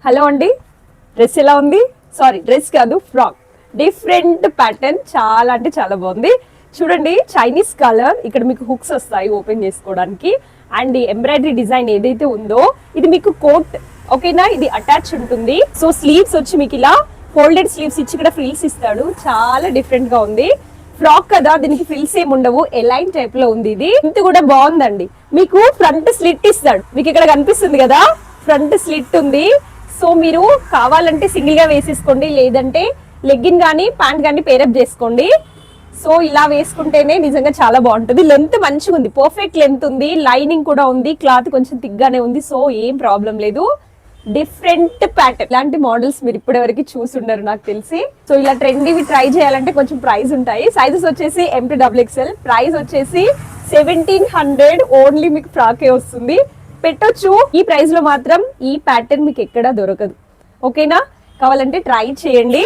Hello అండి, dress ఎలా ఉంది? సారీ, డ్రెస్ కాదు, ఫ్రాక్. డిఫరెంట్ ప్యాటర్న్, చాలా అంటే చాలా బాగుంది. చూడండి, చైనీస్ కలర్. ఇక్కడ మీకు హుక్స్ వస్తాయి ఓపెన్ చేసుకోవడానికి. అండ్ ఈ ఎంబ్రాయిడరీ డిజైన్ ఏదైతే ఉందో ఇది మీకు కోట్, ఓకేనా? ఇది అటాచ్ ఉంటుంది. సో స్లీవ్స్ వచ్చి మీకు ఇలా ఫోల్డెడ్ స్లీవ్స్ ఇచ్చి ఇక్కడ ఫ్రిల్స్ ఇస్తాడు. చాలా డిఫరెంట్ గా ఉంది. ఫ్రాక్ కదా, దీనికి ఫ్రిల్స్ ఏమి ఉండవు, ఎలైన్ టైప్ లో ఉంది. ఇది ఇంత కూడా బాగుందండి. మీకు ఫ్రంట్ స్లిట్ ఇస్తాడు. మీకు ఇక్కడ కనిపిస్తుంది కదా, ఫ్రంట్ స్లిట్ ఉంది. సో మీరు కావాలంటే సింగిల్ గా వేసేసుకోండి, లేదంటే లెగ్గిన్ గానీ ప్యాంట్ గానీ పేరప్ చేసుకోండి. సో ఇలా వేసుకుంటేనే నిజంగా చాలా బాగుంటుంది. లెంత్ మంచిగా ఉంది, పర్ఫెక్ట్ లెంత్ ఉంది. లైనింగ్ కూడా ఉంది, క్లాత్ కొంచెం థిక్గానే ఉంది. సో ఏం ప్రాబ్లం లేదు. డిఫరెంట్ ప్యాటర్న్, ఇలాంటి మోడల్స్ మీరు ఇప్పటివరకు చూసుండరు నాకు తెలిసి. సో ఇలా ట్రెండీవి ట్రై చేయాలంటే కొంచెం ప్రైస్ ఉంటాయి. సైజెస్ వచ్చేసి M2XXL. ప్రైస్ వచ్చేసి 1700 ఓన్లీ. మీకు ఫ్రాకే వస్తుంది, పెట్టొచ్చు. ఈ ప్రైస్ లో మాత్రం ఈ ప్యాటర్న్ మీకు ఎక్కడా దొరకదు, ఓకేనా? కావాలంటే ట్రై చేయండి.